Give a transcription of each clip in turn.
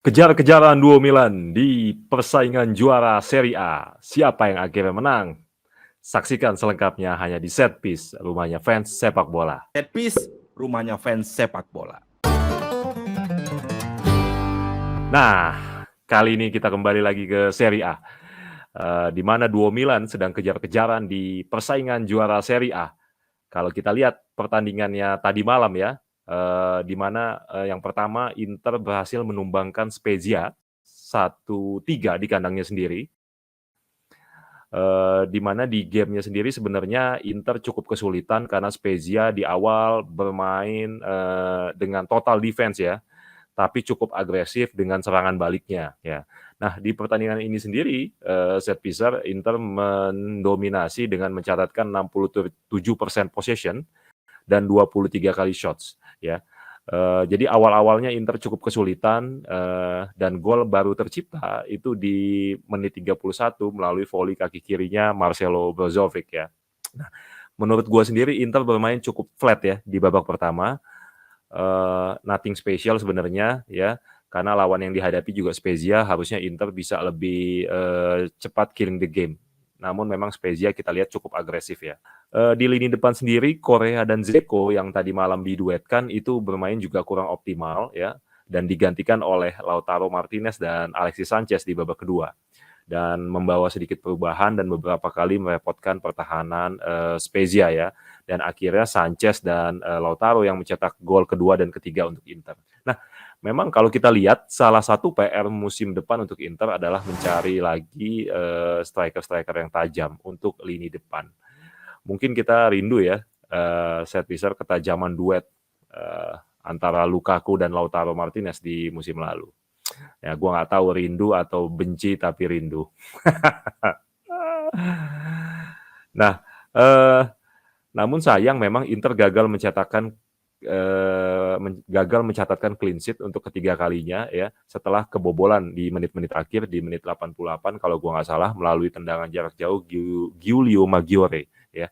Kejar-kejaran duo Milan di persaingan juara Serie A. Siapa yang akhirnya menang? Saksikan selengkapnya hanya di Setpiece, rumahnya fans sepak bola. Setpiece, rumahnya fans sepak bola. Nah, kali ini kita kembali lagi ke Serie A, di mana duo Milan sedang kejar-kejaran di persaingan juara Serie A. Kalau kita lihat pertandingannya tadi malam ya, di mana yang pertama Inter berhasil menumbangkan Spezia 1-3 di kandangnya sendiri. Di mana di gamenya sendiri sebenarnya Inter cukup kesulitan karena Spezia di awal bermain dengan total defense ya, tapi cukup agresif dengan serangan baliknya ya. Nah di pertandingan ini sendiri set piecer Inter mendominasi dengan mencatatkan 67% possession dan 23 kali shots ya. Jadi awal-awalnya Inter cukup kesulitan dan gol baru tercipta itu di menit 31 melalui voli kaki kirinya Marcelo Brozovic ya. Nah, menurut gua sendiri Inter bermain cukup flat ya di babak pertama. Nothing special sebenarnya ya, karena lawan yang dihadapi juga Spezia, harusnya Inter bisa lebih cepat killing the game. Namun memang Spezia kita lihat cukup agresif ya. Di lini depan sendiri Korea dan Dzeko yang tadi malam diduetkan itu bermain juga kurang optimal ya, dan digantikan oleh Lautaro Martinez dan Alexis Sanchez di babak kedua. Dan membawa sedikit perubahan dan beberapa kali merepotkan pertahanan Spezia ya. Dan akhirnya Sanchez dan Lautaro yang mencetak gol kedua dan ketiga untuk Inter. Nah, memang kalau kita lihat salah satu PR musim depan untuk Inter adalah mencari lagi striker-striker yang tajam untuk lini depan. Mungkin kita rindu ya set piecer ketajaman duet antara Lukaku dan Lautaro Martinez di musim lalu. Ya, gua nggak tahu rindu atau benci tapi rindu. Nah, namun sayang memang Inter gagal mencatatkan clean sheet untuk ketiga kalinya ya, setelah kebobolan di menit-menit akhir di menit 88 kalau gua nggak salah melalui tendangan jarak jauh Giulio Maggiore ya,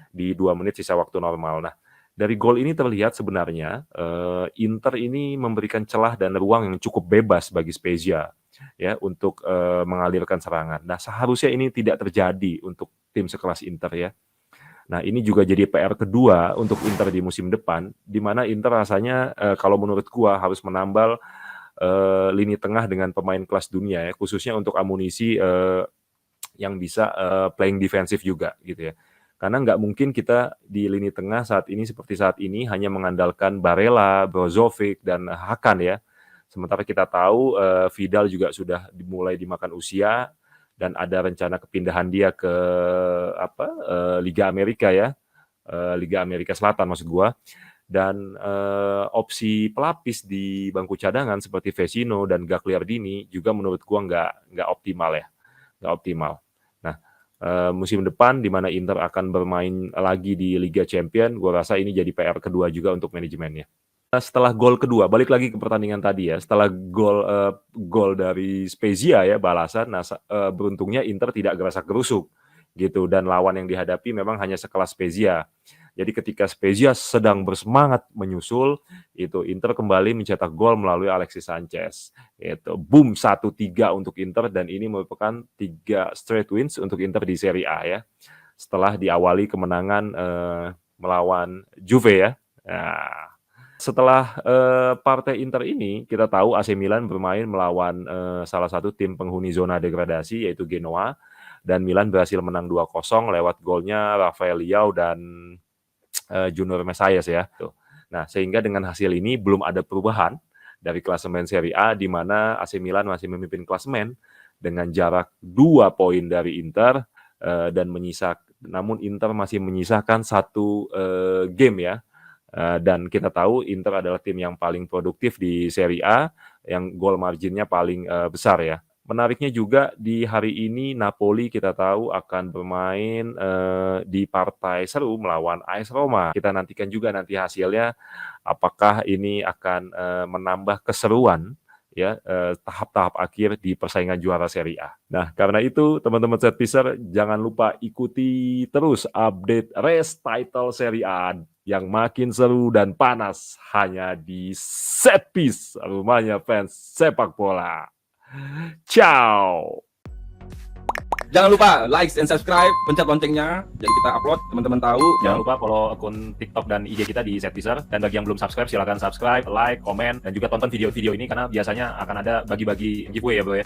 di 2 menit sisa waktu normal. Nah, dari gol ini terlihat sebenarnya Inter ini memberikan celah dan ruang yang cukup bebas bagi Spezia ya untuk mengalirkan serangan. Nah, seharusnya ini tidak terjadi untuk tim sekelas Inter ya. Nah, ini juga jadi PR kedua untuk Inter di musim depan, di mana Inter rasanya kalau menurut gua harus menambal lini tengah dengan pemain kelas dunia ya, khususnya untuk amunisi yang bisa playing defensif juga gitu ya. Karena nggak mungkin kita di lini tengah saat ini seperti saat ini hanya mengandalkan Barella, Brozovic, dan Hakan ya. Sementara kita tahu Vidal juga sudah dimulai dimakan usia dan ada rencana kepindahan dia ke Liga Amerika ya, Liga Amerika Selatan maksud gua. Dan opsi pelapis di bangku cadangan seperti Vecino dan Gagliardini juga menurut gua nggak optimal ya, nggak optimal. Nah, musim depan di mana Inter akan bermain lagi di Liga Champion, gua rasa ini jadi PR kedua juga untuk manajemennya. Setelah gol kedua, balik lagi ke pertandingan tadi ya, setelah gol dari Spezia ya balasan, nah beruntungnya Inter tidak gerasak-gerusuk gitu dan lawan yang dihadapi memang hanya sekelas Spezia. Jadi ketika Spezia sedang bersemangat menyusul, itu Inter kembali mencetak gol melalui Alexis Sanchez. Itu boom 1-3 untuk Inter dan ini merupakan 3 straight wins untuk Inter di Serie A ya. Setelah diawali kemenangan melawan Juve ya. Nah, setelah partai Inter ini, kita tahu AC Milan bermain melawan salah satu tim penghuni zona degradasi yaitu Genoa dan Milan berhasil menang 2-0 lewat golnya Rafael Leao dan Junior Mesias ya. Nah, sehingga dengan hasil ini belum ada perubahan dari klasemen Serie A di mana AC Milan masih memimpin klasemen dengan jarak 2 poin dari Inter dan namun Inter masih menyisakan 1 game ya. Dan kita tahu Inter adalah tim yang paling produktif di Serie A, yang gol marginnya paling besar ya. Menariknya juga di hari ini Napoli kita tahu akan bermain di partai seru melawan AS Roma. Kita nantikan juga nanti hasilnya apakah ini akan menambah keseruan ya tahap-tahap akhir di persaingan juara Serie A. Nah, karena itu teman-teman set piecer jangan lupa ikuti terus update race title Serie A yang makin seru dan panas hanya di Set Piece, rumahnya fans sepak bola. Ciao. Jangan lupa like and subscribe, pencet loncengnya, jadi kita upload teman-teman tahu. Jangan lupa follow akun TikTok dan IG kita di Setpiecer. Dan bagi yang belum subscribe, silakan subscribe, like, komen, dan juga tonton video-video ini karena biasanya akan ada bagi-bagi giveaway ya bro ya.